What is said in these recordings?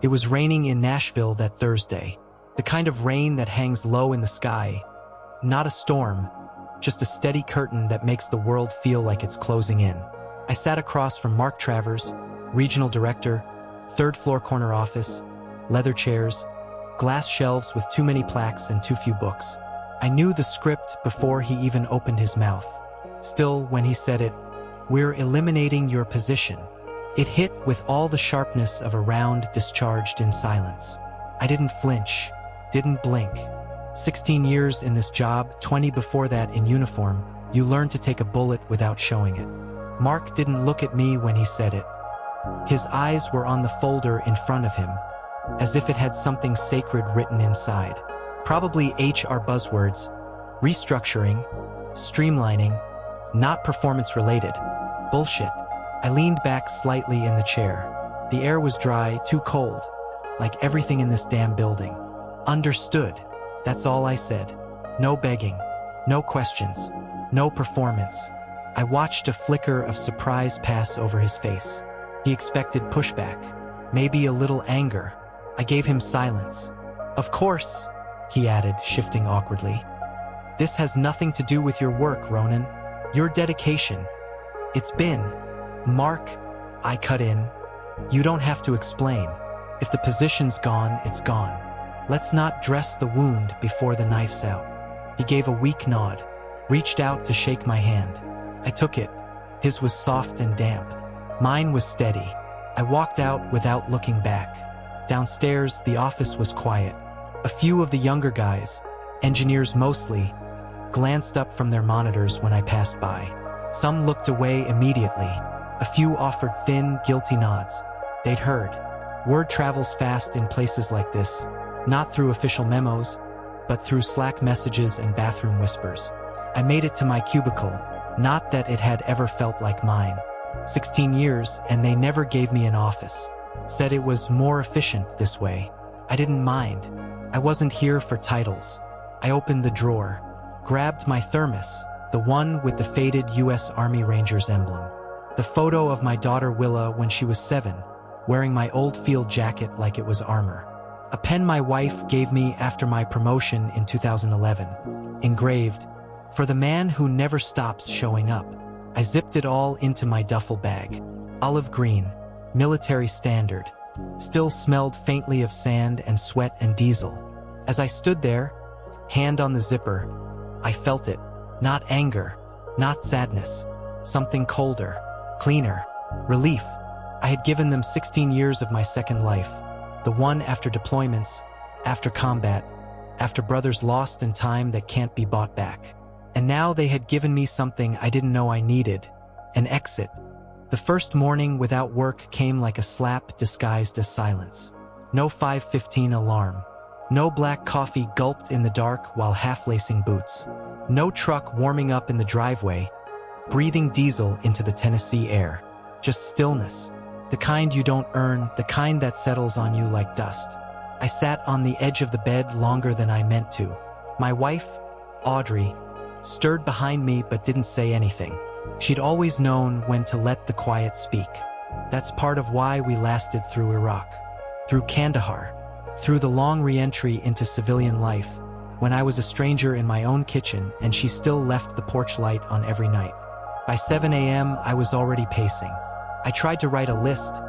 It was raining in Nashville that Thursday. The kind of rain that hangs low in the sky. Not a storm, just a steady curtain that makes the world feel like it's closing in. I sat across from Mark Travers, regional director, third floor corner office, leather chairs, glass shelves with too many plaques and too few books. I knew the script before he even opened his mouth. Still, when he said it, "We're eliminating your position," it hit with all the sharpness of a round discharged in silence. I didn't flinch, didn't blink. 16 years in this job, 20 before that in uniform, you learn to take a bullet without showing it. Mark didn't look at me when he said it. His eyes were on the folder in front of him, as if it had something sacred written inside. Probably HR buzzwords: restructuring, streamlining, not performance-related. Bullshit. I leaned back slightly in the chair. The air was dry, too cold, like everything in this damn building. Understood. That's all I said. No begging, no questions, no performance. I watched a flicker of surprise pass over his face. He expected pushback, maybe a little anger. I gave him silence. "Of course," he added, shifting awkwardly. "This has nothing to do with your work, Ronan. Your dedication. It's been..." "Mark," I cut in, "you don't have to explain. If the position's gone, it's gone. Let's not dress the wound before the knife's out." He gave a weak nod, reached out to shake my hand. I took it. His was soft and damp. Mine was steady. I walked out without looking back. Downstairs, the office was quiet. A few of the younger guys, engineers mostly, glanced up from their monitors when I passed by. Some looked away immediately. A few offered thin, guilty nods. They'd heard. Word travels fast in places like this, not through official memos, but through Slack messages and bathroom whispers. I made it to my cubicle, not that it had ever felt like mine. 16 years, and they never gave me an office. Said it was more efficient this way. I didn't mind. I wasn't here for titles. I opened the drawer, grabbed my thermos, the one with the faded U.S. Army Rangers emblem. The photo of my daughter Willa when she was 7, wearing my old field jacket like it was armor. A pen my wife gave me after my promotion in 2011, engraved, "For the man who never stops showing up." I zipped it all into my duffel bag. Olive green, military standard, still smelled faintly of sand and sweat and diesel. As I stood there, hand on the zipper, I felt it. Not anger, not sadness, something colder, cleaner, relief. I had given them 16 years of my second life, the one after deployments, after combat, after brothers lost in time that can't be bought back. And now they had given me something I didn't know I needed, an exit. The first morning without work came like a slap disguised as silence. No 5:15 alarm. No black coffee gulped in the dark while half-lacing boots. No truck warming up in the driveway, breathing diesel into the Tennessee air. Just stillness. The kind you don't earn, the kind that settles on you like dust. I sat on the edge of the bed longer than I meant to. My wife, Audrey, stirred behind me but didn't say anything. She'd always known when to let the quiet speak. That's part of why we lasted through Iraq, through Kandahar, through the long re-entry into civilian life, when I was a stranger in my own kitchen and she still left the porch light on every night. By 7 a.m., I was already pacing. I tried to write a list,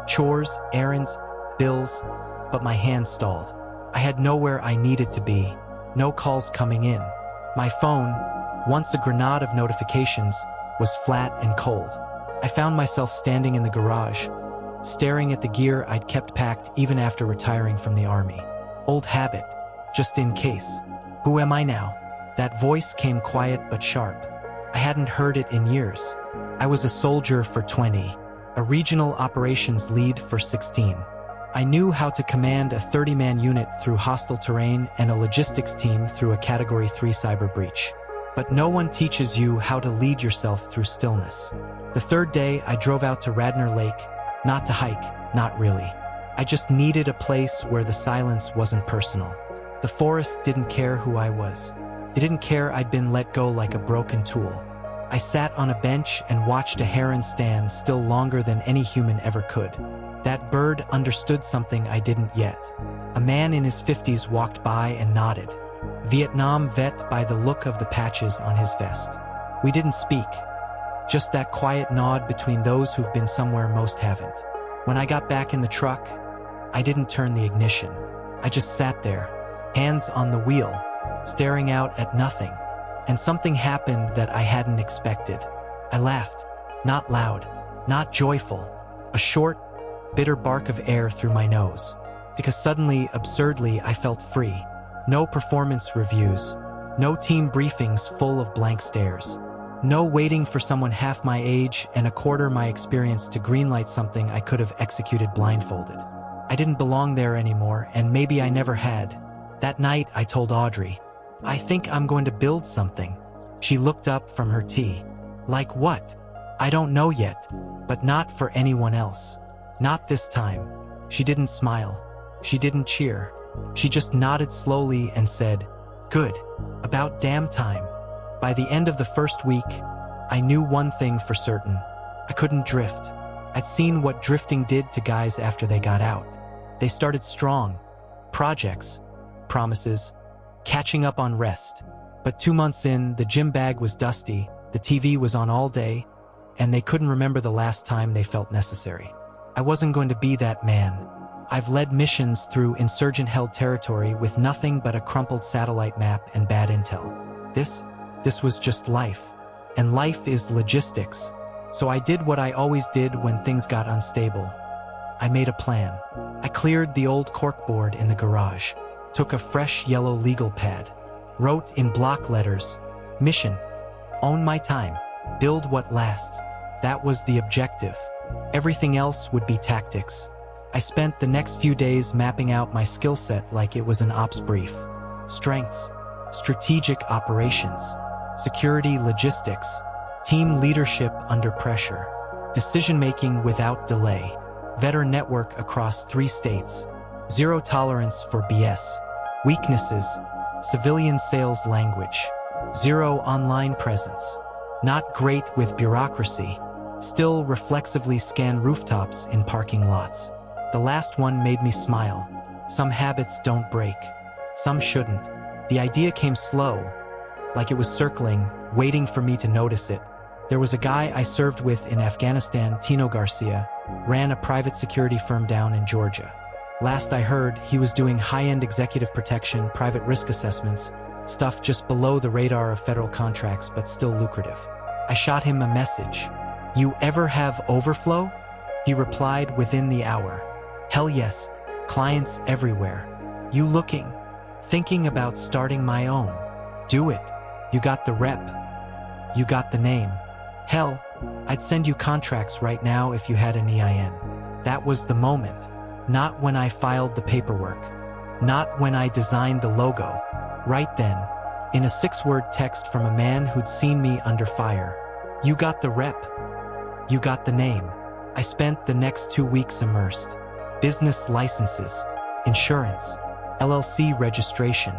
chores, errands, bills, but my hand stalled. I had nowhere I needed to be, no calls coming in. My phone, once a grenade of notifications, was flat and cold. I found myself standing in the garage, staring at the gear I'd kept packed even after retiring from the army. Old habit, just in case. Who am I now? That voice came quiet but sharp. I hadn't heard it in years. I was a soldier for 20, a regional operations lead for 16. I knew how to command a 30-man unit through hostile terrain and a logistics team through a Category 3 cyber breach. But no one teaches you how to lead yourself through stillness. The third day, I drove out to Radnor Lake, not to hike, not really. I just needed a place where the silence wasn't personal. The forest didn't care who I was. It didn't care I'd been let go like a broken tool. I sat on a bench and watched a heron stand still longer than any human ever could. That bird understood something I didn't yet. A man in his 50s walked by and nodded. Vietnam vet by the look of the patches on his vest. We didn't speak. Just that quiet nod between those who've been somewhere most haven't. When I got back in the truck, I didn't turn the ignition. I just sat there, hands on the wheel, staring out at nothing. And something happened that I hadn't expected. I laughed. Not loud, not joyful. A short, bitter bark of air through my nose. Because suddenly, absurdly, I felt free. No performance reviews. No team briefings full of blank stares. No waiting for someone half my age and a quarter my experience to greenlight something I could have executed blindfolded. I didn't belong there anymore, and maybe I never had. That night, I told Audrey, "I think I'm going to build something." She looked up from her tea. "Like what?" "I don't know yet, but not for anyone else. Not this time." She didn't smile. She didn't cheer. She just nodded slowly and said, "Good. About damn time." By the end of the first week, I knew one thing for certain. I couldn't drift. I'd seen what drifting did to guys after they got out. They started strong. Projects, promises, catching up on rest. But 2 months in, the gym bag was dusty, the TV was on all day, and they couldn't remember the last time they felt necessary. I wasn't going to be that man. I've led missions through insurgent-held territory with nothing but a crumpled satellite map and bad intel. This was just life. And life is logistics. So I did what I always did when things got unstable. I made a plan. I cleared the old corkboard in the garage, took a fresh yellow legal pad, wrote in block letters, "Mission, own my time, build what lasts." That was the objective. Everything else would be tactics. I spent the next few days mapping out my skill set like it was an ops brief. Strengths, strategic operations, security logistics, team leadership under pressure, decision-making without delay, veteran network across 3 states, zero tolerance for BS, weaknesses, civilian sales language, zero online presence, not great with bureaucracy, still reflexively scan rooftops in parking lots. The last one made me smile. Some habits don't break. Some shouldn't. The idea came slow, like it was circling, waiting for me to notice it. There was a guy I served with in Afghanistan, Tino Garcia, ran a private security firm down in Georgia. Last I heard, he was doing high-end executive protection, private risk assessments, stuff just below the radar of federal contracts, but still lucrative. I shot him a message. "You ever have overflow?" He replied within the hour. "Hell yes, clients everywhere." "You looking?" "Thinking about starting my own." "Do it. You got the rep. You got the name. Hell, I'd send you contracts right now if you had an EIN." That was the moment. Not when I filed the paperwork. Not when I designed the logo. Right then, in a 6-word text from a man who'd seen me under fire. "You got the rep. You got the name." I spent the next 2 weeks immersed. Business licenses, insurance, LLC registration,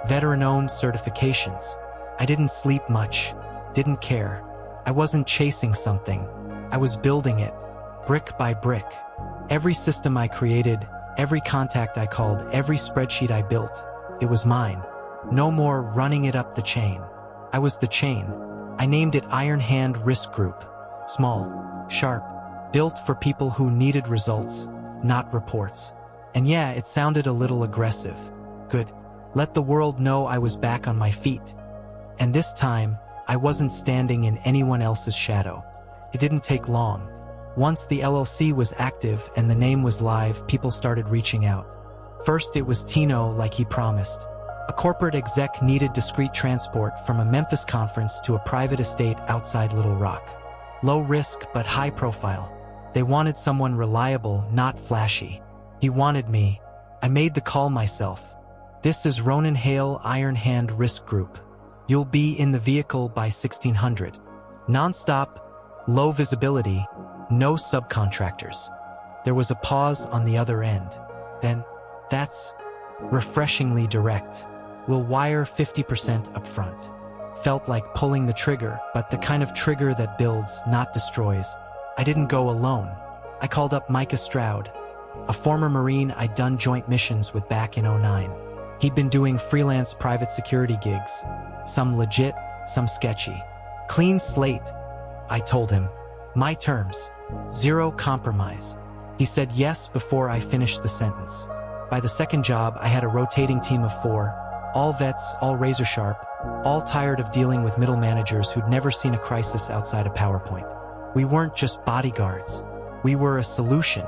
veteran-owned certifications. I didn't sleep much, didn't care. I wasn't chasing something. I was building it, brick by brick. Every system I created, every contact I called, every spreadsheet I built, it was mine. No more running it up the chain. I was the chain. I named it Iron Hand Risk Group. Small, sharp, built for people who needed results, not reports. And yeah, it sounded a little aggressive. Good. Let the world know I was back on my feet. And this time, I wasn't standing in anyone else's shadow. It didn't take long. Once the LLC was active and the name was live, people started reaching out. First, it was Tino, like he promised. A corporate exec needed discreet transport from a Memphis conference to a private estate outside Little Rock. Low risk, but high profile. They wanted someone reliable, not flashy. He wanted me. I made the call myself. "This is Ronan Hale, Iron Hand Risk Group. You'll be in the vehicle by 1600. Non-stop, low visibility, no subcontractors." There was a pause on the other end. Then, "That's refreshingly direct. We'll wire 50% upfront. Felt like pulling the trigger, but the kind of trigger that builds, not destroys. I didn't go alone. I called up Micah Stroud, a former Marine I'd done joint missions with back in '09. He'd been doing freelance private security gigs, some legit, some sketchy. Clean slate, I told him. My terms. Zero compromise. He said yes before I finished the sentence. By the second job, I had a rotating team of 4, all vets, all razor sharp, all tired of dealing with middle managers who'd never seen a crisis outside a PowerPoint. We weren't just bodyguards. We were a solution.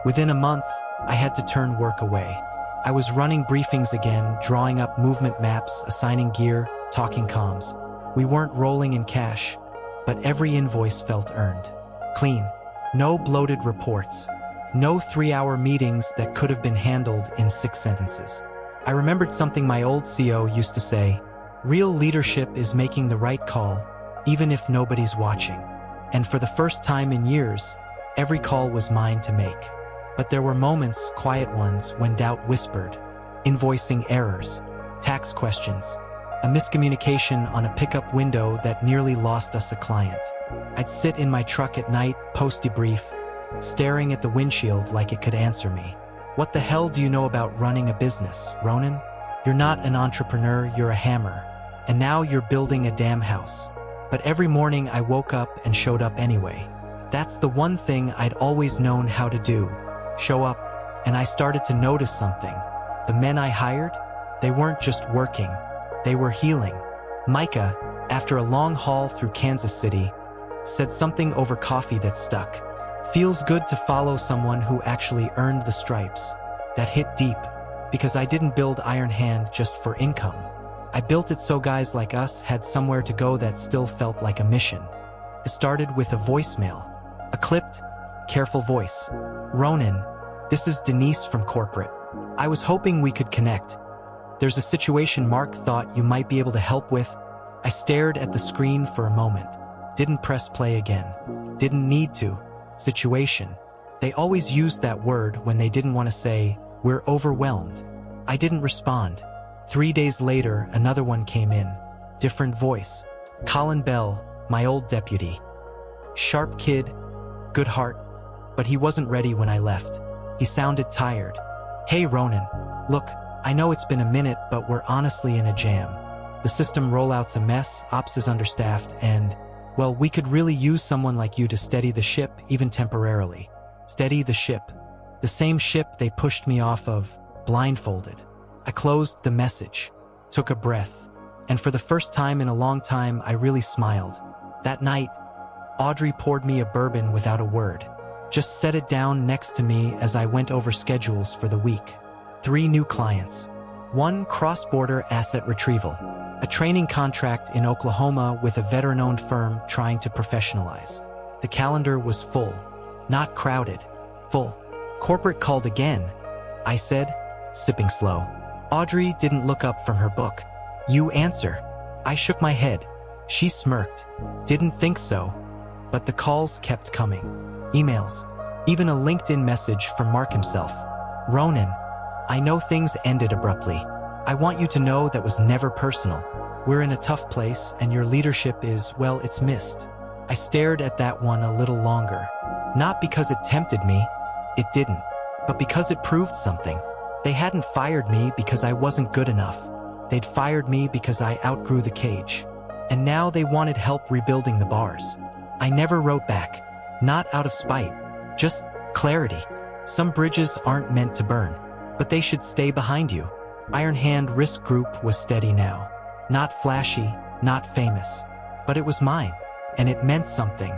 Within a month, I had to turn work away. I was running briefings again, drawing up movement maps, assigning gear, talking comms. We weren't rolling in cash, but every invoice felt earned. Clean. No bloated reports. No 3-hour meetings that could have been handled in 6 sentences. I remembered something my old CO used to say: real leadership is making the right call, even if nobody's watching. And for the first time in years, every call was mine to make. But there were moments, quiet ones, when doubt whispered. Invoicing errors, tax questions, a miscommunication on a pickup window that nearly lost us a client. I'd sit in my truck at night, post-debrief, staring at the windshield like it could answer me. What the hell do you know about running a business, Ronan? You're not an entrepreneur, you're a hammer. And now you're building a damn house. But every morning I woke up and showed up anyway. That's the one thing I'd always known how to do. Show up. And I started to notice something. The men I hired, they weren't just working. They were healing. Micah, after a long haul through Kansas City, said something over coffee that stuck. Feels good to follow someone who actually earned the stripes. That hit deep, because I didn't build Iron Hand just for income. I built it so guys like us had somewhere to go that still felt like a mission. It started with a voicemail. A clipped, careful voice. Ronan, this is Denise from corporate. I was hoping we could connect. There's a situation Mark thought you might be able to help with. I stared at the screen for a moment. Didn't press play again. Didn't need to. Situation. They always used that word when they didn't want to say, we're overwhelmed. I didn't respond. 3 days later, another one came in. Different voice. Colin Bell, my old deputy. Sharp kid, good heart, but he wasn't ready when I left. He sounded tired. Hey Ronan, look, I know it's been a minute, but we're honestly in a jam. The system rollout's a mess, ops is understaffed, and, well, we could really use someone like you to steady the ship, even temporarily. Steady the ship. The same ship they pushed me off of, blindfolded. I closed the message, took a breath, and for the first time in a long time, I really smiled. That night, Audrey poured me a bourbon without a word. Just set it down next to me as I went over schedules for the week. 3 new clients. 1 cross-border asset retrieval. A training contract in Oklahoma with a veteran-owned firm trying to professionalize. The calendar was full. Not crowded. Full. Corporate called again, I said, sipping slow. Audrey didn't look up from her book. You answer. I shook my head. She smirked. Didn't think so. But the calls kept coming. Emails. Even a LinkedIn message from Mark himself. Ronan, I know things ended abruptly. I want you to know that was never personal. We're in a tough place and your leadership is, well, it's missed. I stared at that one a little longer. Not because it tempted me. It didn't. But because it proved something. They hadn't fired me because I wasn't good enough. They'd fired me because I outgrew the cage. And now they wanted help rebuilding the bars. I never wrote back. Not out of spite. Just clarity. Some bridges aren't meant to burn, but they should stay behind you. Iron Hand Risk Group was steady now. Not flashy, not famous. But it was mine, and it meant something.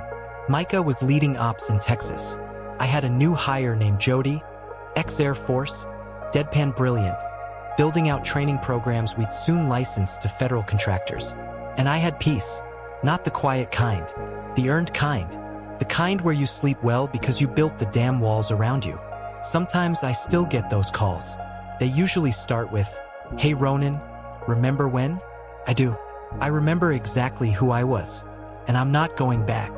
Micah was leading ops in Texas. I had a new hire named Jody, ex-Air Force, deadpan brilliant, building out training programs we'd soon license to federal contractors. And I had peace. Not the quiet kind. The earned kind. The kind where you sleep well because you built the damn walls around you. Sometimes I still get those calls. They usually start with, hey Ronan, remember when? I do. I remember exactly who I was. And I'm not going back.